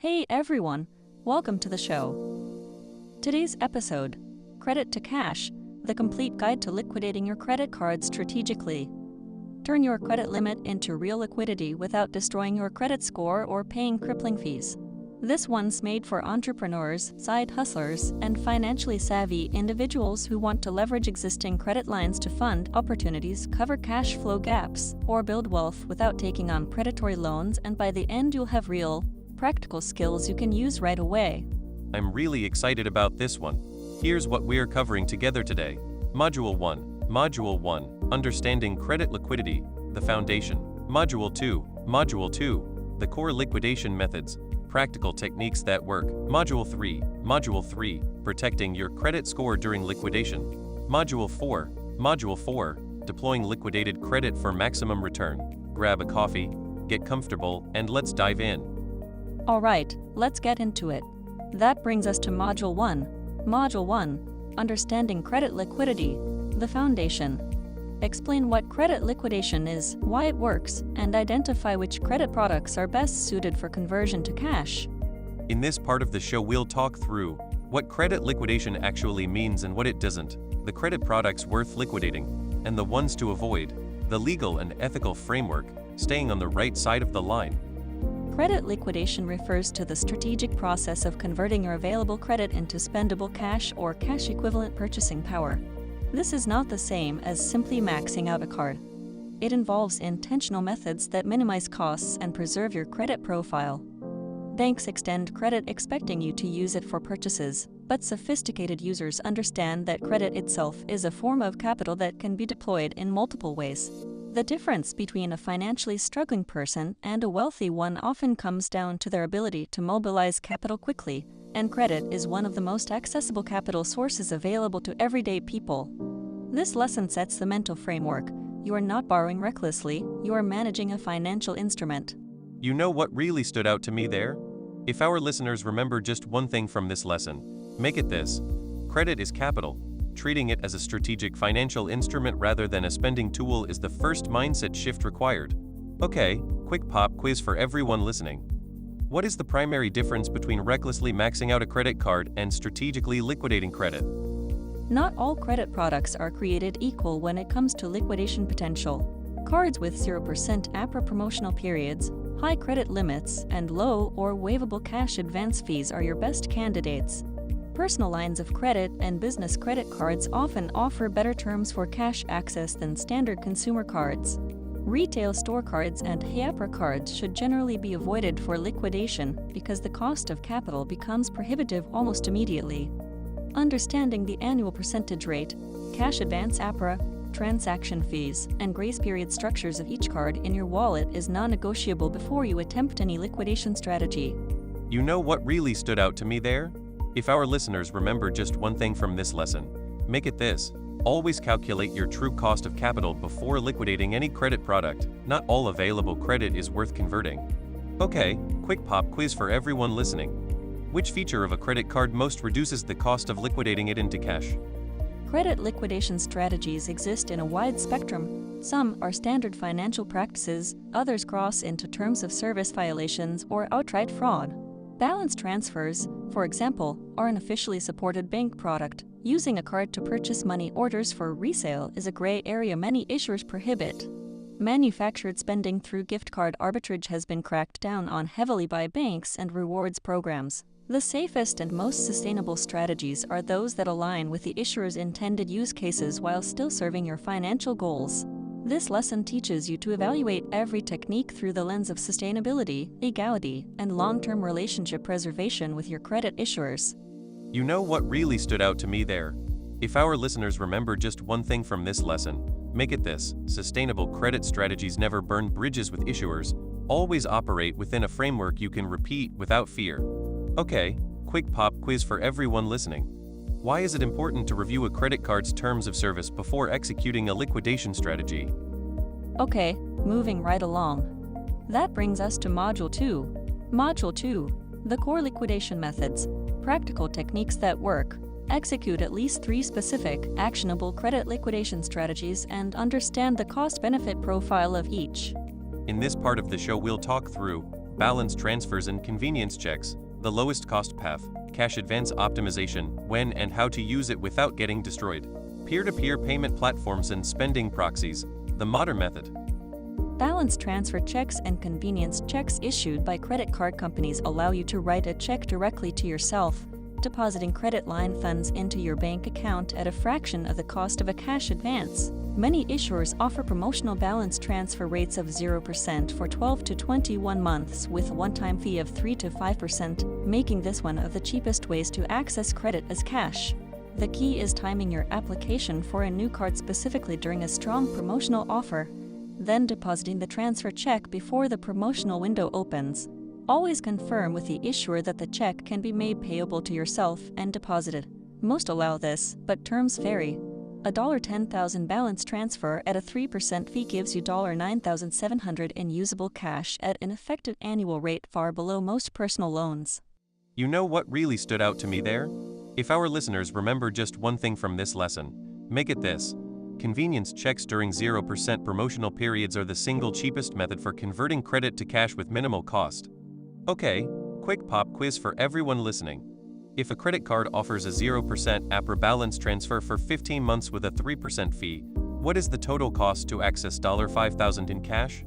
Hey everyone, welcome to the show. Today's episode, Credit to Cash, the complete guide to liquidating your credit cards strategically. Turn your credit limit into real liquidity without destroying your credit score or paying crippling fees. This one's made for entrepreneurs, side hustlers, and financially savvy individuals who want to leverage existing credit lines to fund opportunities, cover cash flow gaps, or build wealth without taking on predatory loans, and by the end you'll have real, practical skills you can use right away. I'm really excited about this one. Here's what we're covering together today. Module 1, Understanding Credit Liquidity, the Foundation. Module 2, the Core Liquidation Methods, Practical Techniques that Work. Module 3, Protecting Your Credit Score During Liquidation. Module 4, Deploying Liquidated Credit for Maximum Return. Grab a coffee, get comfortable, and let's dive in. Alright, let's get into it. That brings us to Module 1. Module 1, Understanding Credit Liquidity, the Foundation. Explain what credit liquidation is, why it works, and identify which credit products are best suited for conversion to cash. In this part of the show, we'll talk through what credit liquidation actually means and what it doesn't, the credit products worth liquidating, and the ones to avoid, the legal and ethical framework, staying on the right side of the line. Credit liquidation refers to the strategic process of converting your available credit into spendable cash or cash equivalent purchasing power. This is not the same as simply maxing out a card. It involves intentional methods that minimize costs and preserve your credit profile. Banks extend credit expecting you to use it for purchases, but sophisticated users understand that credit itself is a form of capital that can be deployed in multiple ways. The difference between a financially struggling person and a wealthy one often comes down to their ability to mobilize capital quickly, and credit is one of the most accessible capital sources available to everyday people. This lesson sets the mental framework. You are not borrowing recklessly, you are managing a financial instrument. You know what really stood out to me there? If our listeners remember just one thing from this lesson, make it this: credit is capital. Treating it as a strategic financial instrument rather than a spending tool is the first mindset shift required. Okay, quick pop quiz for everyone listening. What is the primary difference between recklessly maxing out a credit card and strategically liquidating credit? Not all credit products are created equal when it comes to liquidation potential. Cards with 0% APR promotional periods, high credit limits, and low or waivable cash advance fees are your best candidates. Personal lines of credit and business credit cards often offer better terms for cash access than standard consumer cards. Retail store cards and APR cards should generally be avoided for liquidation because the cost of capital becomes prohibitive almost immediately. Understanding the annual percentage rate, cash advance APR, transaction fees, and grace period structures of each card in your wallet is non-negotiable before you attempt any liquidation strategy. You know what really stood out to me there? If our listeners remember just one thing from this lesson, make it this: always calculate your true cost of capital before liquidating any credit product. Not all available credit is worth converting. Okay, quick pop quiz for everyone listening. Which feature of a credit card most reduces the cost of liquidating it into cash? Credit liquidation strategies exist in a wide spectrum. Some are standard financial practices, others cross into terms of service violations or outright fraud. Balance transfers, for example, are an officially supported bank product. Using a card to purchase money orders for resale is a gray area many issuers prohibit. Manufactured spending through gift card arbitrage has been cracked down on heavily by banks and rewards programs. The safest and most sustainable strategies are those that align with the issuer's intended use cases while still serving your financial goals. This lesson teaches you to evaluate every technique through the lens of sustainability, legality, and long-term relationship preservation with your credit issuers. You know what really stood out to me there? If our listeners remember just one thing from this lesson, make it this: sustainable credit strategies never burn bridges with issuers, always operate within a framework you can repeat without fear. Okay, quick pop quiz for everyone listening. Why is it important to review a credit card's terms of service before executing a liquidation strategy? Okay, moving right along. That brings us to Module 2. Module 2, the Core Liquidation Methods, Practical Techniques that Work. Execute at least 3 specific, actionable credit liquidation strategies and understand the cost-benefit profile of each. In this part of the show, we'll talk through balance transfers and convenience checks, the lowest cost path, cash advance optimization, when and how to use it without getting destroyed, peer-to-peer payment platforms and spending proxies, the modern method. Balance transfer checks and convenience checks issued by credit card companies allow you to write a check directly to yourself, depositing credit line funds into your bank account at a fraction of the cost of a cash advance. Many issuers offer promotional balance transfer rates of 0% for 12 to 21 months with a one-time fee of 3 to 5%, making this one of the cheapest ways to access credit as cash. The key is timing your application for a new card specifically during a strong promotional offer, then depositing the transfer check before the promotional window opens. Always confirm with the issuer that the check can be made payable to yourself and deposited. Most allow this, but terms vary. A $10,000 balance transfer at a 3% fee gives you $9,700 in usable cash at an effective annual rate far below most personal loans. You know what really stood out to me there? If our listeners remember just one thing from this lesson, make it this. Convenience checks during 0% promotional periods are the single cheapest method for converting credit to cash with minimal cost. Okay, quick pop quiz for everyone listening. If a credit card offers a 0% APR balance transfer for 15 months with a 3% fee, what is the total cost to access $5,000 in cash?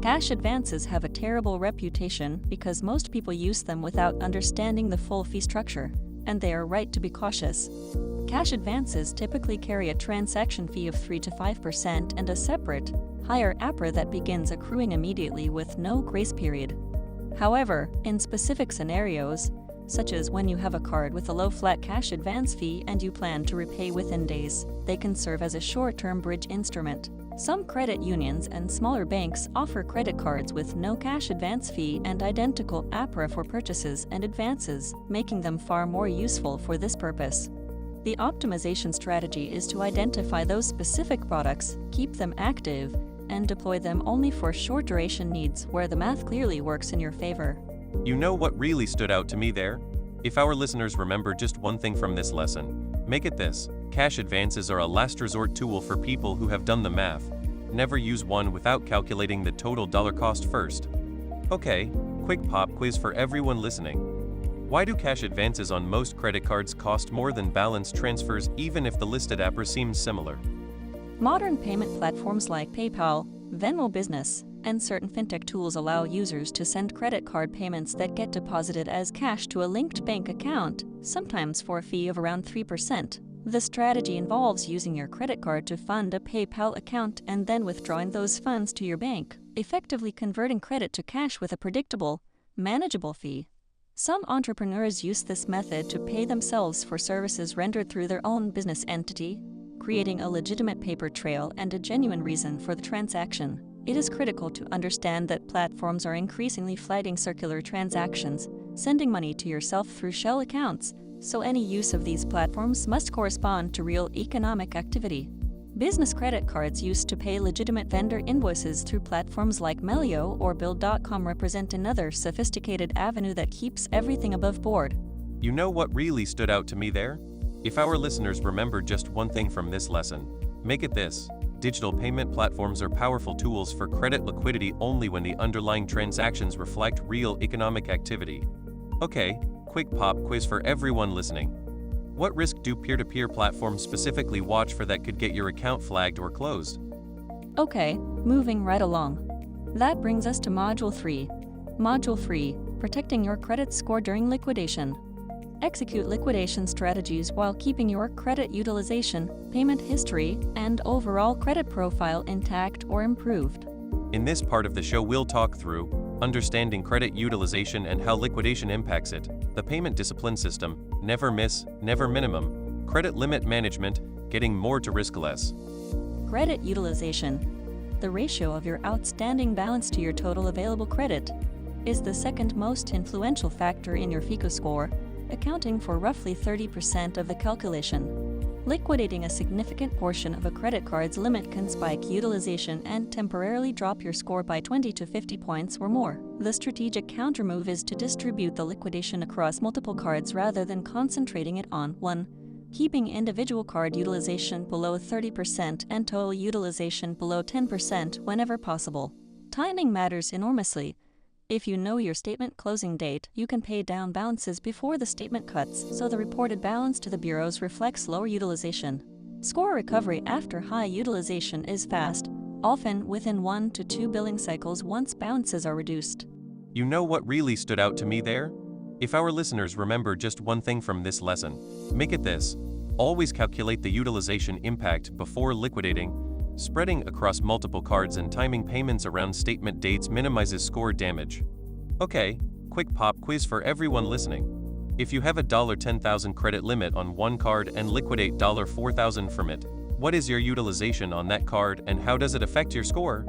Cash advances have a terrible reputation because most people use them without understanding the full fee structure, and they are right to be cautious. Cash advances typically carry a transaction fee of 3 to 5% and a separate, higher APR that begins accruing immediately with no grace period. However, in specific scenarios, such as when you have a card with a low flat cash advance fee and you plan to repay within days, they can serve as a short-term bridge instrument. Some credit unions and smaller banks offer credit cards with no cash advance fee and identical APR for purchases and advances, making them far more useful for this purpose. The optimization strategy is to identify those specific products, keep them active, and deploy them only for short-duration needs where the math clearly works in your favor. You know what really stood out to me there? If our listeners remember just one thing from this lesson, make it this. Cash advances are a last resort tool for people who have done the math. Never use one without calculating the total dollar cost first. Okay, quick pop quiz for everyone listening. Why do cash advances on most credit cards cost more than balance transfers even if the listed APR seems similar? Modern payment platforms like PayPal, Venmo Business, and certain fintech tools allow users to send credit card payments that get deposited as cash to a linked bank account, sometimes for a fee of around 3%. The strategy involves using your credit card to fund a PayPal account and then withdrawing those funds to your bank, effectively converting credit to cash with a predictable, manageable fee. Some entrepreneurs use this method to pay themselves for services rendered through their own business entity, creating a legitimate paper trail and a genuine reason for the transaction. It is critical to understand that platforms are increasingly flagging circular transactions, sending money to yourself through shell accounts, so any use of these platforms must correspond to real economic activity. Business credit cards used to pay legitimate vendor invoices through platforms like Melio or Bill.com represent another sophisticated avenue that keeps everything above board. You know what really stood out to me there? If our listeners remember just one thing from this lesson, make it this. Digital payment platforms are powerful tools for credit liquidity only when the underlying transactions reflect real economic activity. Okay, quick pop quiz for everyone listening. What risk do peer-to-peer platforms specifically watch for that could get your account flagged or closed? Okay, moving right along. That brings us to Module 3. Module 3, Protecting Your Credit Score During Liquidation. Execute liquidation strategies while keeping your credit utilization, payment history, and overall credit profile intact or improved. In this part of the show, we'll talk through understanding credit utilization and how liquidation impacts it, the payment discipline system, never miss, never minimum, credit limit management, getting more to risk less. Credit utilization, the ratio of your outstanding balance to your total available credit, is the second most influential factor in your FICO score, accounting for roughly 30% of the calculation. Liquidating a significant portion of a credit card's limit can spike utilization and temporarily drop your score by 20 to 50 points or more. The strategic countermove is to distribute the liquidation across multiple cards rather than concentrating it on one, keeping individual card utilization below 30% and total utilization below 10% whenever possible. Timing matters enormously. If you know your statement closing date, you can pay down balances before the statement cuts, so the reported balance to the bureaus reflects lower utilization. Score recovery after high utilization is fast, often within 1 to 2 billing cycles once balances are reduced. You know what really stood out to me there? If our listeners remember just one thing from this lesson, make it this: always calculate the utilization impact before liquidating. Spreading across multiple cards and timing payments around statement dates minimizes score damage. Okay, quick pop quiz for everyone listening. If you have a $10,000 credit limit on one card and liquidate $4,000 from it, what is your utilization on that card and how does it affect your score?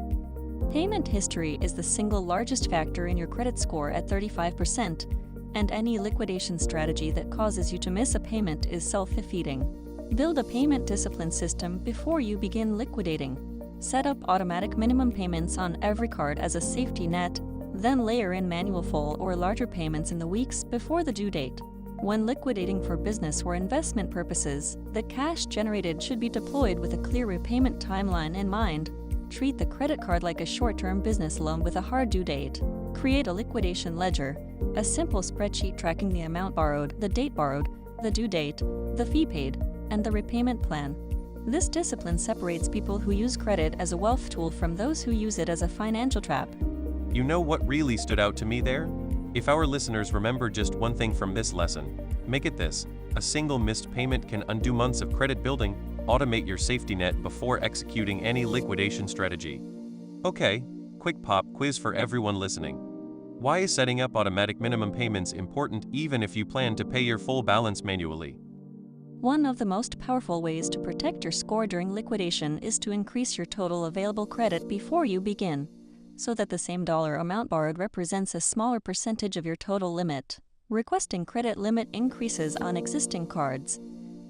Payment history is the single largest factor in your credit score at 35%, and any liquidation strategy that causes you to miss a payment is self-defeating. Build a payment discipline system before you begin liquidating. Set up automatic minimum payments on every card as a safety net, then layer in manual full or larger payments in the weeks before the due date. When liquidating for business or investment purposes, the cash generated should be deployed with a clear repayment timeline in mind. Treat the credit card like a short-term business loan with a hard due date. Create a liquidation ledger, a simple spreadsheet tracking the amount borrowed, the date borrowed, the due date, the fee paid, and the repayment plan. This discipline separates people who use credit as a wealth tool from those who use it as a financial trap. You know what really stood out to me there? If our listeners remember just one thing from this lesson, make it this: a single missed payment can undo months of credit building. Automate your safety net before executing any liquidation strategy. Okay, quick pop quiz for everyone listening. Why is setting up automatic minimum payments important even if you plan to pay your full balance manually? One of the most powerful ways to protect your score during liquidation is to increase your total available credit before you begin, so that the same dollar amount borrowed represents a smaller percentage of your total limit. Requesting credit limit increases on existing cards,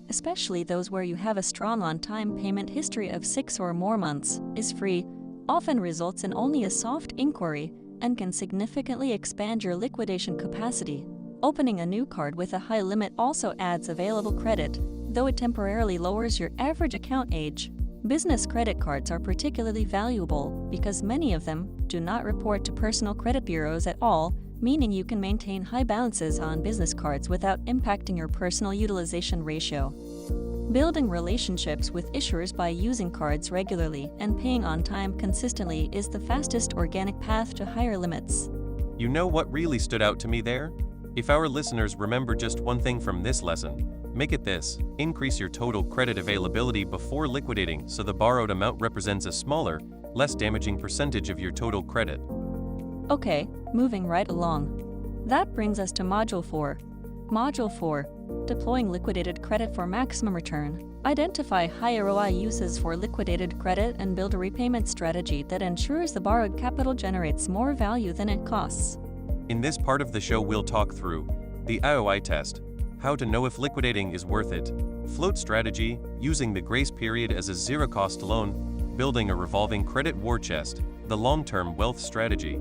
especially those where you have a strong on-time payment history of 6 or more months, is free, often results in only a soft inquiry, and can significantly expand your liquidation capacity. Opening a new card with a high limit also adds available credit, though it temporarily lowers your average account age. Business credit cards are particularly valuable because many of them do not report to personal credit bureaus at all, meaning you can maintain high balances on business cards without impacting your personal utilization ratio. Building relationships with issuers by using cards regularly and paying on time consistently is the fastest organic path to higher limits. You know what really stood out to me there? If our listeners remember just one thing from this lesson, make it this: increase your total credit availability before liquidating so the borrowed amount represents a smaller, less damaging percentage of your total credit. Okay, moving right along. That brings us to Module 4. Module 4. Deploying liquidated credit for maximum return. Identify high ROI uses for liquidated credit and build a repayment strategy that ensures the borrowed capital generates more value than it costs. In this part of the show, we'll talk through the ROI test, how to know if liquidating is worth it, float strategy, using the grace period as a zero-cost loan, building a revolving credit war chest, the long-term wealth strategy,